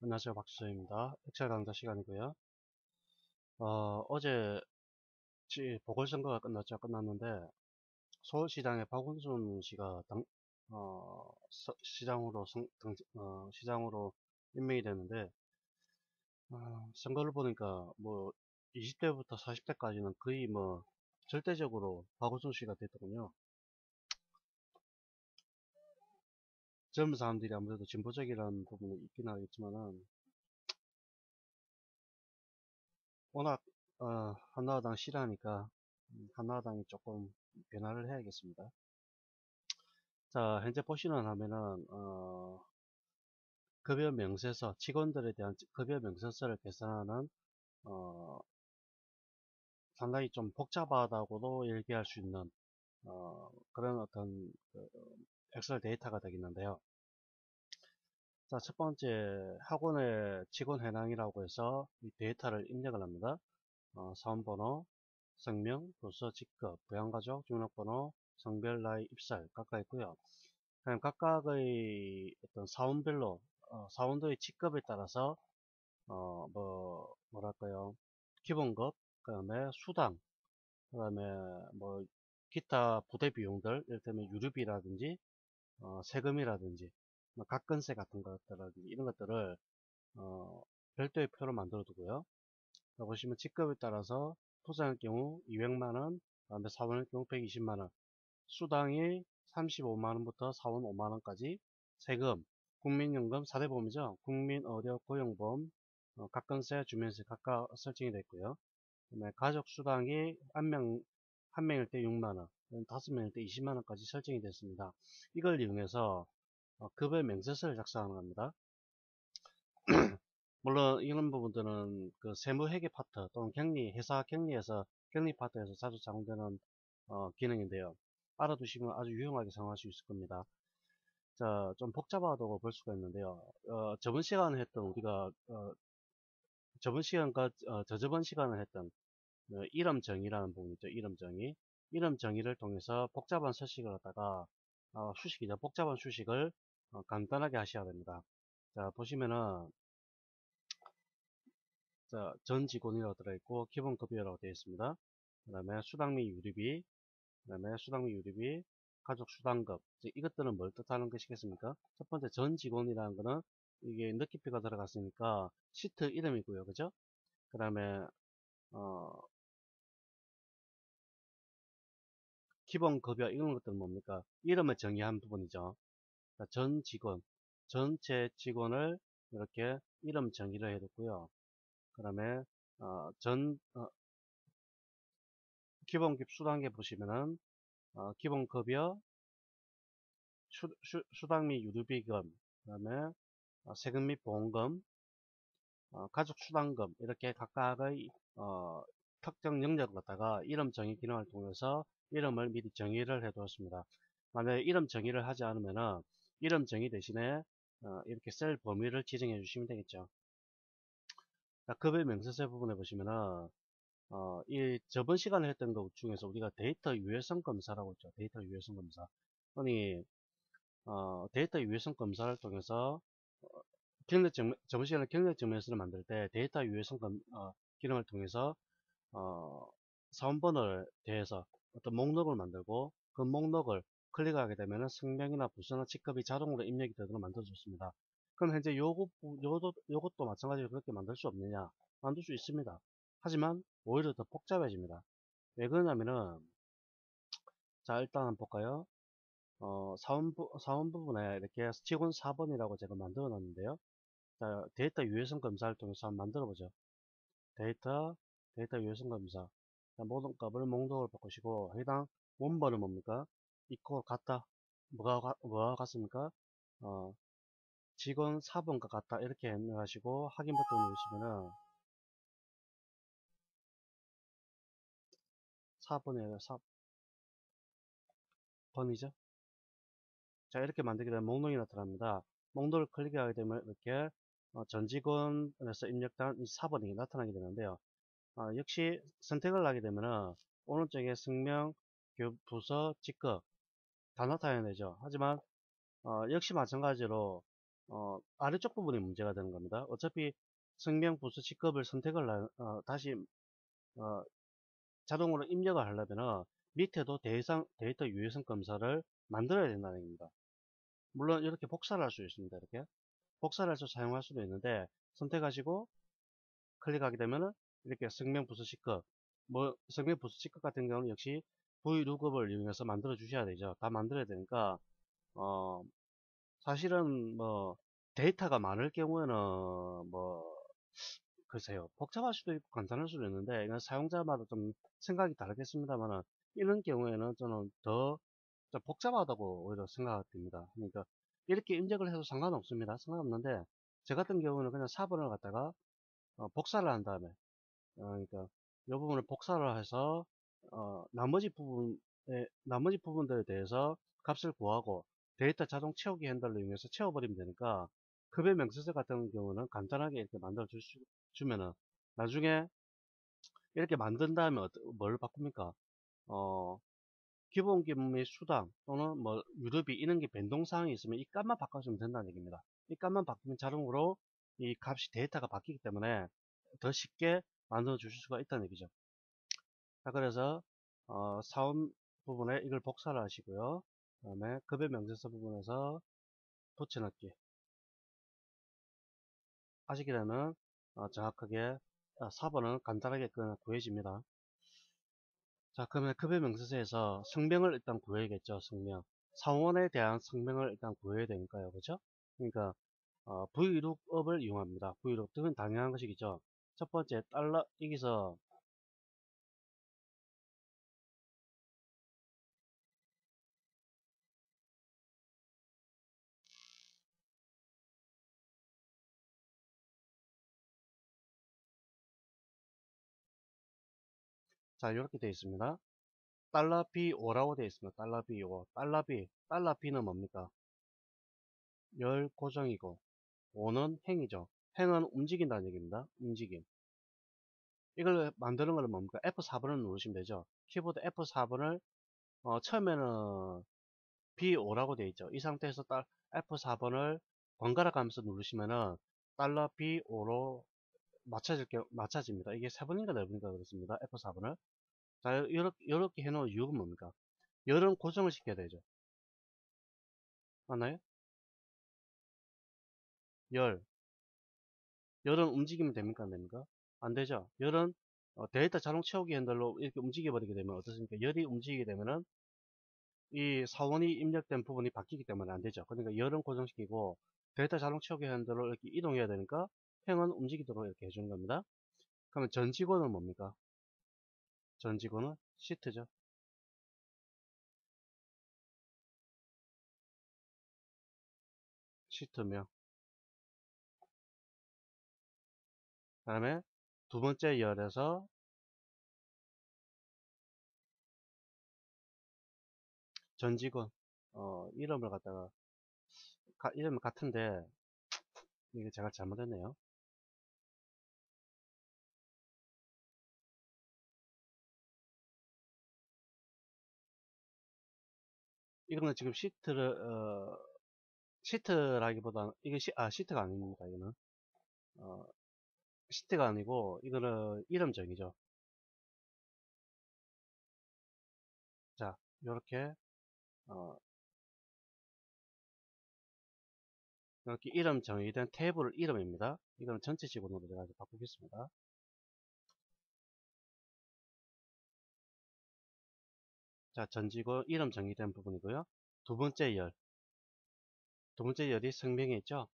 안녕하세요. 박수입니다. 엑셀 강좌 시간이고요. 어제 보궐선거가 끝났는데, 서울시장에 박원순 씨가 시장으로 시장으로 임명이 됐는데, 선거를 보니까 뭐 20대부터 40대까지는 거의 뭐 절대적으로 박원순 씨가 됐더군요. 젊은 사람들이 아무래도 진보적이라는 부분이 있긴 하겠지만은, 워낙 한나라당 싫어하니까 한나라당이 조금 변화를 해야겠습니다. 자, 현재 보시는 화면은 급여 명세서, 직원들에 대한 급여 명세서를 계산하는 어, 상당히 좀 복잡하다고도 얘기할 수 있는 그런 어떤 엑셀 데이터가 되겠는데요. 자, 첫 번째 학원의 직원 현황이라고 해서 이 데이터를 입력을 합니다. 사원번호, 성명, 부서, 직급, 부양가족, 등록번호, 성별, 나이, 입살 각각 있고요. 그냥 각각의 어떤 사원별로 사원들의 직급에 따라서 뭐랄까요, 기본급, 그다음에 수당, 그다음에 뭐 기타 부대 비용들, 이를테면 유류비라든지 세금이라든지 뭐 각근세 같은 것들라든지 이런 것들을 어, 별도의 표로 만들어 두고요. 보시면 직급에 따라서 부사의 경우 200만 원, 그다음에 사원의 경우 120만 원, 수당이 35만 원부터 사원 5만 원까지, 세금, 국민연금 4대 보험이죠. 국민의료 고용보험, 각근세, 주민세 각각 설정이 되어 있고요. 그다음에 가족 수당이 한 명일 때 6만 원, 5명일 때 20만 원까지 설정이 됐습니다. 이걸 이용해서 급여 명세서를 작성하는 겁니다. 물론 이런 부분들은 그 세무회계 파트 또는 회사 격리에서 격리 파트에서 자주 사용되는 기능인데요. 알아두시면 아주 유용하게 사용할 수 있을 겁니다. 자, 좀 복잡하다고 볼 수가 있는데요. 저번 시간에 했던 우리가 저번 시간과 저저번 시간에 했던 이름 정의라는 부분 있죠. 이름 정의. 이름 정의를 통해서 복잡한 서식을 갖다가 수식이죠. 복잡한 수식을 간단하게 하셔야 됩니다. 자, 보시면은 자, 전 직원이라고 들어있고 기본급여라고 되어 있습니다. 그 다음에 수당 및 유류비, 그 다음에 수당 및 유류비, 가족 수당급. 이것들은 뭘 뜻하는 것이겠습니까? 첫 번째 전 직원이라는 거는 이게 느낌표가 들어갔으니까 시트 이름이고요. 그죠? 그 다음에 어, 기본급여 이런 것들은 뭡니까? 이름을 정의한 부분이죠. 전 직원, 전체 직원을 이렇게 이름 정의를 해뒀고요. 그 다음에 기본급 수당에 보시면은 기본급여, 수당 및 유류비금, 그 다음에 세금 및 보험금, 가족 수당금 이렇게 각각의 특정 영역을 갖다가 이름 정의 기능을 통해서 이름을 미리 정의를 해 두었습니다. 만약에 이름 정의를 하지 않으면은 이름 정의 대신에 이렇게 셀 범위를 지정해 주시면 되겠죠. 급여 명세서 부분에 보시면은 이 저번 시간에 했던 것 중에서 우리가 데이터 유해성 검사라고 했죠. 데이터 유해성 검사. 아니 데이터 유해성 검사를 통해서 저번 시간에 경력 증명서를 만들 때 데이터 유해성 기능을 통해서 어, 사원번호에 대해서 어떤 목록을 만들고 그 목록을 클릭하게 되면 성명이나 부서나 직급이 자동으로 입력이 되도록 만들어줬습니다. 그럼 현재 요것도 마찬가지로 그렇게 만들 수 없느냐? 만들 수 있습니다. 하지만 오히려 더 복잡해집니다. 왜 그러냐면은 자 일단 한번 볼까요? 사원 부분에 이렇게 직원 4번이라고 제가 만들어 놨는데요. 자, 데이터 유해성 검사를 통해서 한번 만들어 보죠. 데이터, 데이터 유해성 검사. 자, 모든 값을 목록을 바꾸시고, 해당 원본은 뭡니까? 이코 같다. 뭐가 같습니까? 어, 직원 4번과 같다. 이렇게 입력하시고, 확인 버튼 누르시면은, 4번이에요. 4번이죠? 자, 이렇게 만들게 되면 목록이 나타납니다. 목록을 클릭하게 되면 이렇게 전 직원에서 입력한 이 4번이 나타나게 되는데요. 역시 선택을 하게 되면은 오른쪽에 성명, 부서, 직급 다 나타내야 되죠. 하지만 역시 마찬가지로 아래쪽 부분이 문제가 되는 겁니다. 어차피 성명 부수 직급을 선택을 다시 어, 자동으로 입력을 하려면 밑에도 데이터 유효성 검사를 만들어야 된다는 얘기입니다. 물론 이렇게 복사를 할 수 있습니다. 이렇게 복사를 해서 사용할 수도 있는데 선택하시고 클릭하게 되면은 이렇게 성명 부수 직급, 뭐 성명 부수 직급 같은 경우는 역시 VLOOKUP을 이용해서 만들어 주셔야 되죠. 다 만들어야 되니까 어, 사실은 뭐 데이터가 많을 경우에는 뭐 글쎄요, 복잡할 수도 있고 간단할 수도 있는데 이건 사용자마다 좀 생각이 다르겠습니다만은 이런 경우에는 저는 더 좀 복잡하다고 오히려 생각됩니다. 그러니까 이렇게 입력을 해도 상관없습니다. 상관없는데 저 같은 경우는 그냥 4번을 갖다가 복사를 한 다음에 그러니까 이 부분을 복사를 해서 나머지 부분들에 대해서 값을 구하고 데이터 자동 채우기 핸들을 이용해서 채워버리면 되니까 급여 명세서 같은 경우는 간단하게 이렇게 만들어 주면은 나중에 이렇게 만든 다음에 뭘 바꿉니까? 어, 기본기 및 수당 또는 뭐 유류비 이런 게 변동사항이 있으면 이 값만 바꿔주면 된다는 얘기입니다. 이 값만 바꾸면 자동으로 이 값이 데이터가 바뀌기 때문에 더 쉽게 만들어 주실 수가 있다는 얘기죠. 자, 그래서 사원 부분에 이걸 복사를 하시고요. 그 다음에 급여 명세서 부분에서 붙여넣기 하시게 되면 정확하게 4번은 간단하게 구해집니다. 자, 그러면 급여 명세서에서 성명을 일단 구해야겠죠. 성명. 사원에 대한 성명을 일단 구해야 되니까요. 그죠? 그러니까 Vlookup을 이용합니다. Vlookup은 당연한 것이겠죠. 첫 번째 달러 여기서 자 이렇게 되어 있습니다. 달러 B5라고 되어 있습니다. 달러 B5, 달러 B는 뭡니까? 열 고정이고 5는 행이죠. 행은 움직인다는 얘기입니다. 움직임. 이걸 만드는 건 뭡니까? F4번을 누르시면 되죠. 키보드 F4번을 처음에는 B5라고 되어 있죠. 이 상태에서 F4번을 번갈아 가면서 누르시면은 달러 B5로 맞춰집니다. 이게 3번인가 4번인가 그렇습니다. F4번을. 자, 이렇게 해놓은 이유가 뭡니까? 열은 고정을 시켜야 되죠. 맞나요? 열. 열은 움직이면 됩니까? 안 됩니까? 안 되죠. 열은 데이터 자동 채우기 핸들로 이렇게 움직여 버리게 되면 어떻습니까? 열이 움직이게 되면은 이 사원이 입력된 부분이 바뀌기 때문에 안 되죠. 그러니까 열은 고정시키고 데이터 자동 채우기 핸들로 이렇게 이동해야 되니까 행은 움직이도록 이렇게 해주는 겁니다. 그러면 전 직원은 뭡니까? 전 직원은 시트죠. 시트며 그 다음에 두 번째 열에서 전 직원 이름을 갖다가 이름은 같은데 이게 제가 잘못했네요. 이거는 지금 시트라기보다는 이게 시트가 아닙니다. 이거는 어, 시트가 아니고 이거는 이름정이죠. 자, 이렇게 어, 이렇게 이름 정의된 테이블 이름입니다. 이거는 전체 직원으로 제가 바꾸겠습니다. 자, 전 직원 이름 정의된 부분이고요. 두 번째 열, 두 번째 열이 성명에 있죠.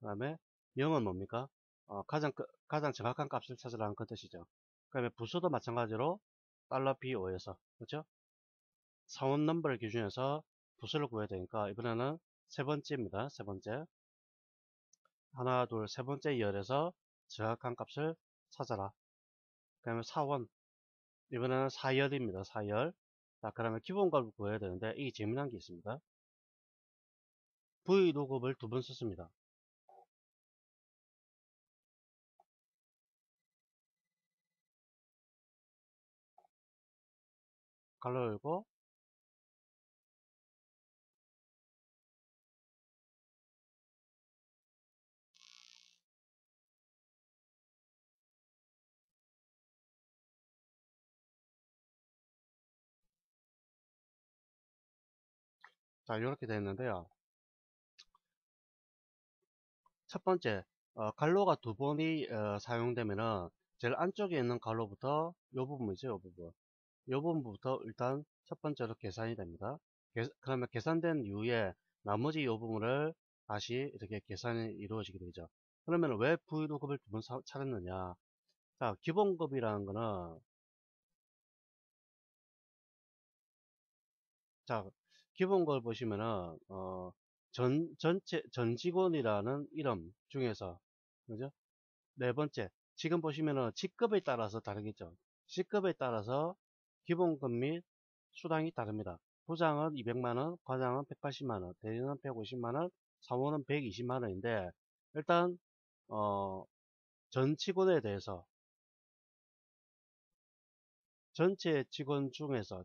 그 다음에 영은 뭡니까? 가장 정확한 값을 찾으라는 그 뜻이죠. 그 다음에 부수도 마찬가지로 $B5에서 그렇죠? 사원 넘버를 기준해서 부수를 구해야 되니까 이번에는 세 번째입니다. 세 번째. 하나, 둘, 세 번째 열에서 정확한 값을 찾아라. 그 다음에 사원. 이번에는 사열입니다. 사열. 자, 그러면 기본값을 구해야 되는데 이게 재미난 게 있습니다. Vlookup을 두 번 썼습니다. 가로 열고 자, 이렇게 되어 있는데요. 첫 번째, 갈로가 두 번이 사용되면은 제일 안쪽에 있는 갈로부터 요 부분이죠, 요 부분. 요 부분부터 일단 첫 번째로 계산이 됩니다. 그러면 계산된 이후에 나머지 요 부분을 다시 이렇게 계산이 이루어지게 되죠. 그러면 왜 브이로그를 두 번 차렸느냐? 자, 기본급이라는 거는, 자, 기본급 보시면은 전 직원이라는 이름 중에서, 그죠? 네 번째, 지금 보시면은 직급에 따라서 다르겠죠. 직급에 따라서 기본급 및 수당이 다릅니다. 부장은 200만원, 과장은 180만원, 대리는 150만원, 사원은 120만원인데, 일단, 어, 전 직원에 대해서, 전체 직원 중에서,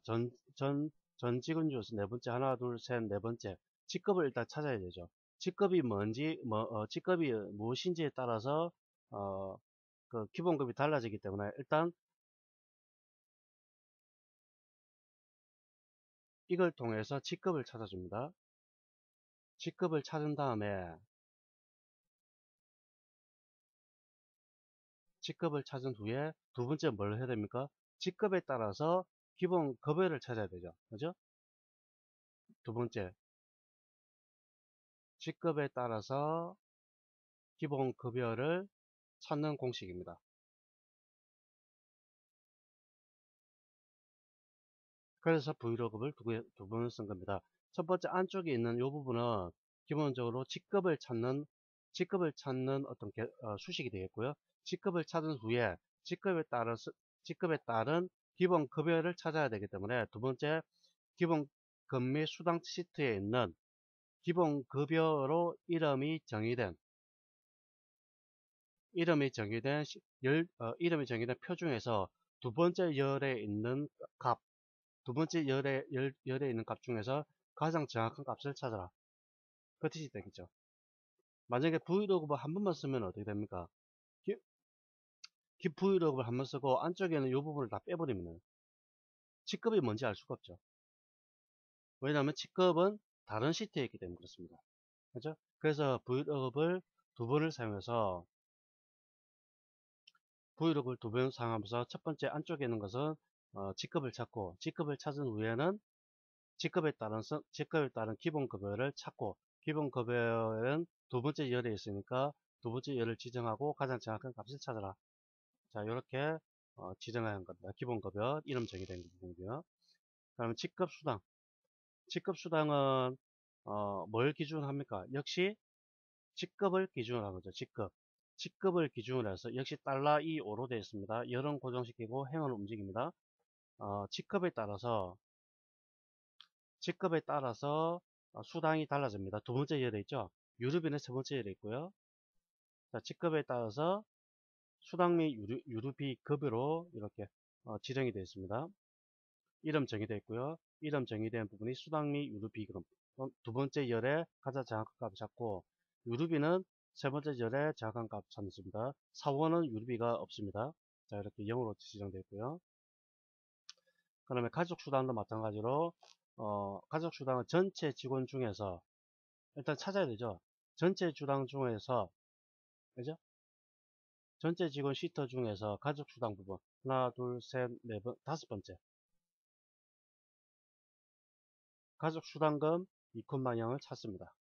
전 직원 중에서 네 번째, 하나, 둘, 셋, 네 번째, 직급을 일단 찾아야 되죠. 직급이 뭔지, 직급이 무엇인지에 따라서, 어, 그 기본급이 달라지기 때문에 일단 이걸 통해서 직급을 찾아줍니다. 직급을 찾은 다음에 직급을 찾은 후에 두 번째 뭘 해야 됩니까? 직급에 따라서 기본 급여를 찾아야 되죠. 그죠? 두 번째, 직급에 따라서 기본 급여를 찾는 공식입니다. 그래서 브이로그를 두 번을 쓴 겁니다. 첫 번째 안쪽에 있는 이 부분은 기본적으로 직급을 찾는 어떤 수식이 되겠고요. 직급을 찾은 후에 직급에 따른 기본 급여를 찾아야 되기 때문에 두 번째 기본 급 및 수당 시트에 있는 기본 급여로 이름이 정의된 표 중에서 두 번째 열에 있는 값, 두 번째 열에 있는 값 중에서 가장 정확한 값을 찾아라. 그 뜻이 되겠죠. 만약에 브이로그를 한 번만 쓰면 어떻게 됩니까? 기, 브이로그를 한 번 쓰고 안쪽에는 이 부분을 다 빼버리면 직급이 뭔지 알 수가 없죠. 왜냐하면 직급은 다른 시트에 있기 때문에 그렇습니다. 그죠? 그래서 브이로그를 두 번을 사용해서 브이로그를 두 번 사용하면서 첫 번째 안쪽에 있는 것은 직급을 찾고 직급을 찾은 후에는 직급에 따른 기본급여를 찾고 기본급여는 두 번째 열에 있으니까 두 번째 열을 지정하고 가장 정확한 값을 찾아라. 자, 이렇게 지정하는 겁니다. 기본급여 이름 정의된 부분이고요. 그다음에 직급수당. 직급수당은 뭘 기준으로 합니까? 역시 직급을 기준으로 하는 거죠. 직급을 기준으로 해서 역시 달러 2,5로 되어 있습니다. 열은 고정시키고 행은 움직입니다. 직급에 따라서 수당이 달라집니다. 두 번째 열에 있죠. 유류비는 세 번째 열에 있고요. 자, 직급에 따라서 수당 및 유류비 급여로 이렇게 지정이 되어 있습니다. 이름 정의되어 있고요. 이름 정의된 부분이 수당 및 유류비금. 두 번째 열에 가장 정확한 값을 찾고 유류비는 세 번째 열에 정확한 값을 찾습니다. 사원은 유류비가 없습니다. 자, 이렇게 0으로 지정되어 있고요. 그다음에 가족수당도 마찬가지로 가족수당은 전체 직원 중에서 일단 찾아야 되죠. 전체 주당 중에서 그죠? 전체 직원 시터 중에서 가족수당 부분 하나 둘셋네번 다섯 번째 가족수당금 2,000,000원을 찾습니다.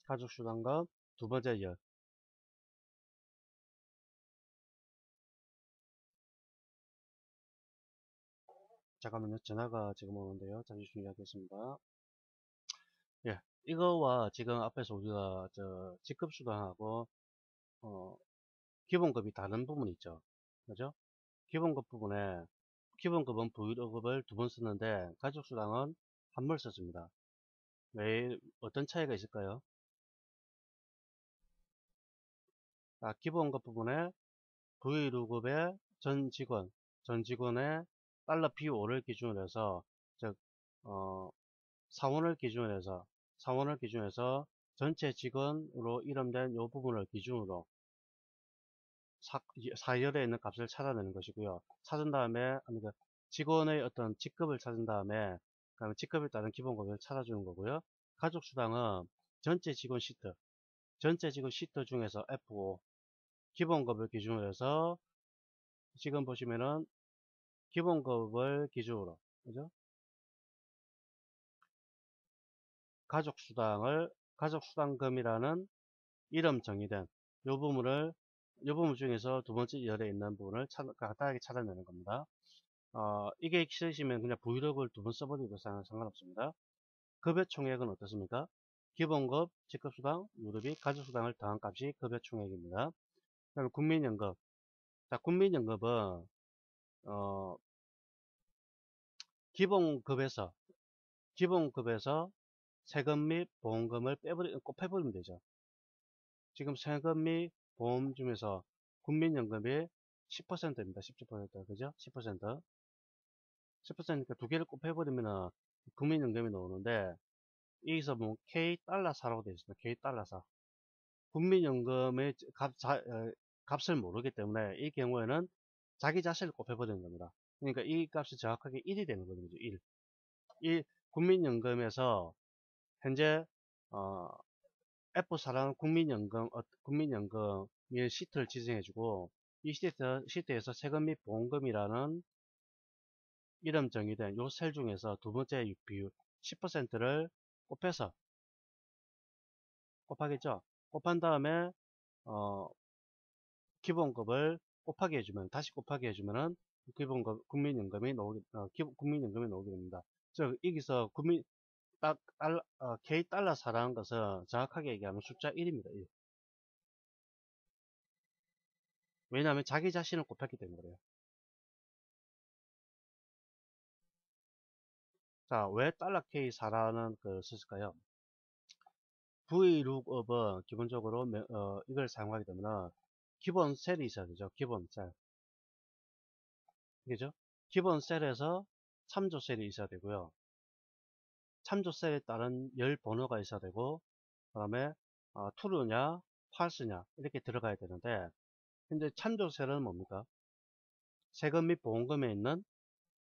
가족수당금 두 번째 열 잠깐만요. 전화가 지금 오는데요. 잠시 중지하겠습니다. 예, 이거와 지금 앞에서 우리가 직급수당하고 어, 기본급이 다른 부분이 있죠. 그죠? 기본급 부분에 기본급은 브이로급을 두 번 쓰는데 가족수당은 한 번 썼습니다. 왜 어떤 차이가 있을까요? 기본급 부분에 V루급의 전 직원의 달러 B5를 기준으로 해서, 즉, 어, 사원을 기준해서 전체 직원으로 이름된 이 부분을 기준으로 사열에 있는 값을 찾아내는 것이고요. 찾은 다음에 그 직원의 어떤 직급을 찾은 다음에 그다음에 직급에 따른 기본급을 찾아주는 거고요. 가족수당은 전체 직원 시트 중에서 F5 기본급을 기준으로 해서 지금 보시면은 기본급을 기준으로 그죠? 가족수당금이라는 이름 정의된 요 부분 중에서 두 번째 열에 있는 부분을 간단하게 찾아내는 겁니다. 이게 싫으시면 그냥 브이로그를 두 번 써버리도 상관없습니다. 급여 총액은 어떻습니까? 기본급, 직급수당, 유류비, 가족수당을 더한 값이 급여 총액입니다. 그다음에 국민연금. 자, 국민연금은 기본급에서 세금 및 보험금을 곱해버리면 되죠. 지금 세금 및 보험 중에서 국민연금이 10%입니다. 17%. 그죠? 10%. 10%니까 두 개를 곱해버리면 국민연금이 나오는데, 여기서 뭐 K달러사라고 되어 있습니다. K달러사. 국민연금의 값을 모르기 때문에 이 경우에는 자기 자신을 곱해버리는 겁니다. 그러니까 이 값이 정확하게 1이 되는 거죠. 1. 이 국민연금에서 현재 F4라는 국민연금의 시트를 지정해주고 이 시트에서 세금 및 보험금이라는 이름 정의된 요 셀 중에서 두 번째 비율 10%를 곱해서 곱하겠죠. 곱한 다음에 기본급을 다시 곱하기 해주면은 기본급 국민연금이 나오게 됩니다. 즉 여기서 K 달러사라는 것은 정확하게 얘기하면 숫자 1입니다. 1. 왜냐하면 자기 자신을 곱했기 때문에 그래요. 자, 왜 달러 K4라는 걸 썼을까요? VLOOKUP은 기본적으로 이걸 사용하게 되면 기본 셀이 있어야 되죠. 기본 셀. 그죠? 기본 셀에서 참조 셀이 있어야 되고요. 참조 셀에 따른 열 번호가 있어야 되고, 그 다음에 true냐, false냐 이렇게 들어가야 되는데, 현재 참조 셀은 뭡니까? 세금 및 보험금에 있는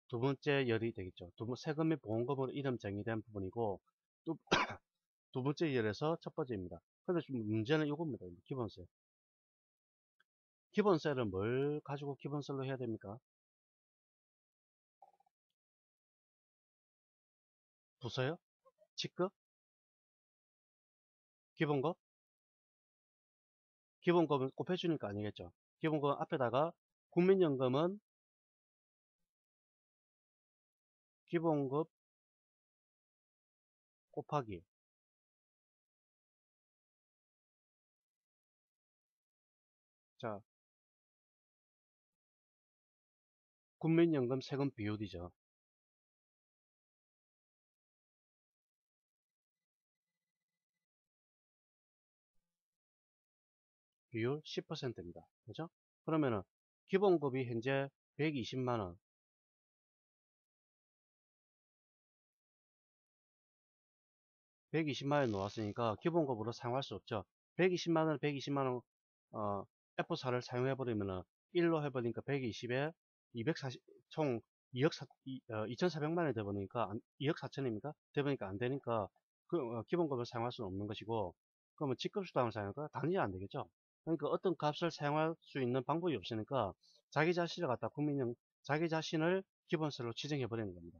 두 번째 열이 되겠죠. 세금 및 보험금으로 이름 정의된 부분이고, 또 두 번째 열에서 첫 번째입니다. 근데 좀 문제는 이겁니다. 기본셀. 기본셀은 뭘 가지고 기본셀로 해야 됩니까? 부서요? 직급? 기본급? 기본급은 곱해주니까 아니겠죠. 기본급 앞에다가 국민연금은 기본급 곱하기 자 국민연금 세금 비율이죠. 비율 10%입니다. 그죠? 그러면은 기본급이 현재 120만원 120만원 놓았으니까 기본급으로 사용할 수 없죠. 120만원 120만원 F4를 사용해버리면은 1로 해버리니까 120에 240 총 2억 2,400만원이 되버리니까 2억 4천입니까? 되버리니까 안 되니까 기본급을 사용할 수는 없는 것이고, 그러면 직급수당을 사용할까? 당연히 안 되겠죠. 그러니까 어떤 값을 사용할 수 있는 방법이 없으니까 자기 자신을 갖다 자기 자신을 기본세로 지정해 버리는 겁니다.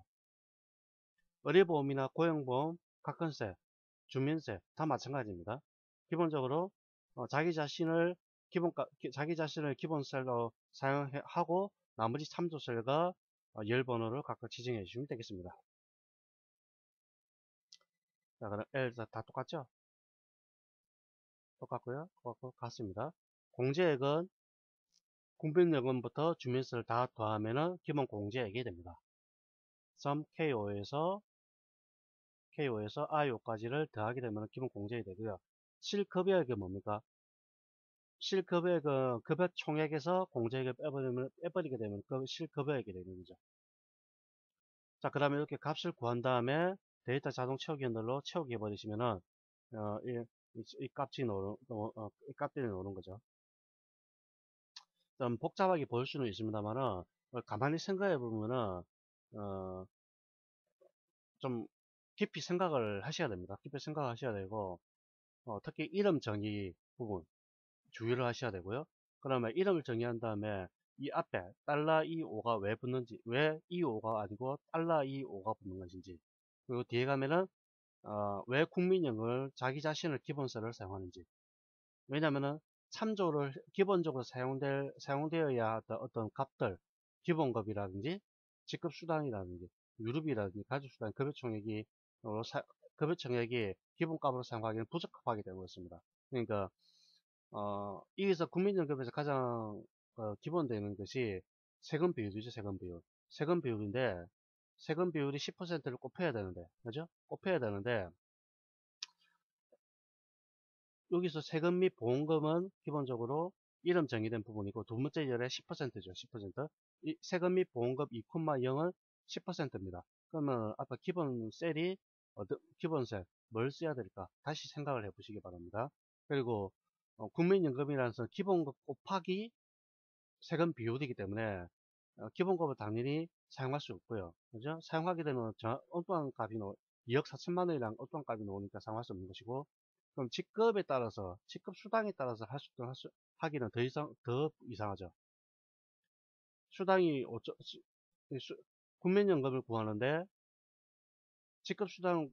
의료보험이나 고용보험, 가건세, 주민세 다 마찬가지입니다. 기본적으로 자기 자신을 기본셀로 사용하고 나머지 참조셀과 열 번호를 각각 지정해 주시면 되겠습니다. 자, 그럼 L 다 똑같죠? 똑같고요. 같습니다. 공제액은 국민연금부터 주민세를 다 더하면은 기본 공제액이 됩니다. sum KO에서 IO까지를 더하게 되면 기본 공제액이 되고요. 실급여액이 뭡니까? 실급여액은 급여 총액에서 공제액을 빼버리게 되면 실급여액이 되는 거죠. 자, 그 다음에 이렇게 값을 구한 다음에 데이터 자동 채우기 연결로 채우기 해버리시면은 이 값이 이 값들이 나오는 거죠. 좀 복잡하게 보일 수는 있습니다만은, 가만히 생각해 보면은, 어, 좀 깊이 생각을 하셔야 됩니다. 깊이 생각하셔야 되고, 특히 이름 정의 부분 주의를 하셔야 되고요. 그러면 이름을 정의한 다음에 이 앞에 달러 25가 왜 붙는지, 왜 25가 아니고 달러 25가 붙는 것인지, 그리고 뒤에 가면은 왜 국민령을 자기 자신을 기본서를 사용하는지. 왜냐면은 참조를 기본적으로 사용되어야 할 어떤 값들, 기본급이라든지 직급수당이라든지 유류비라든지 가족수당 급여총액이 급여총액이 기본값으로 사용하기는 부적합하게 되고 있습니다. 그러니까 여기서 국민연금에서 가장 기본되는 것이 세금 비율이죠. 세금 비율. 세금 비율인데 세금 비율이 10%를 곱해야 되는데, 그죠? 곱해야 되는데 여기서 세금 및 보험금은 기본적으로 이름 정의된 부분이고 두 번째 열에 10%죠. 10%. 이 세금 및 보험금 2,0은 10%입니다. 그러면 아까 기본 셀이 기본세 뭘 써야 될까? 다시 생각을 해보시기 바랍니다. 그리고 국민연금이라는 것은 기본급 곱하기 세금 비율이기 때문에 기본급을 당연히 사용할 수 없고요. 그죠? 사용하게 되면 엉뚱한 값이 2억 4천만 원이랑 엉뚱한 값이 나오니까 사용할 수 없는 것이고, 그럼 직급에 따라서, 직급 수당에 따라서 하기는 더 이상하죠. 수당이 국민연금을 구하는데 직급 수당을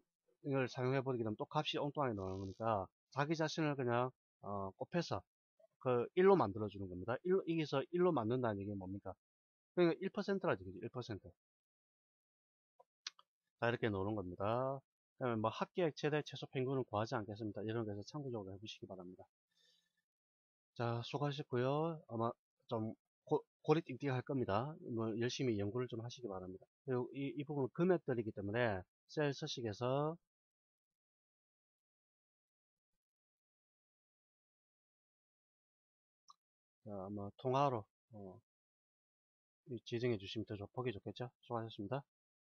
사용해버리게 되면 또 값이 엉뚱하게 나오는 거니까 자기 자신을 그냥 곱해서 그 1로 만들어주는 겁니다. 여기서 1로 만든다는 얘기는 뭡니까? 그러니까 1%라지, 그죠? 1%. 자, 이렇게 놓는 겁니다. 그다음에 뭐 합계액 최대 최소 평균을 구하지 않겠습니다. 이런 거에서 참고적으로 해보시기 바랍니다. 자, 수고하셨고요. 아마 좀 고리 띵띵할 겁니다. 뭐 열심히 연구를 좀 하시기 바랍니다. 그리고 이 부분은 금액들이기 때문에 셀 서식에서 아마 통화로 지정해 주시면 더 보기 좋겠죠. 수고하셨습니다.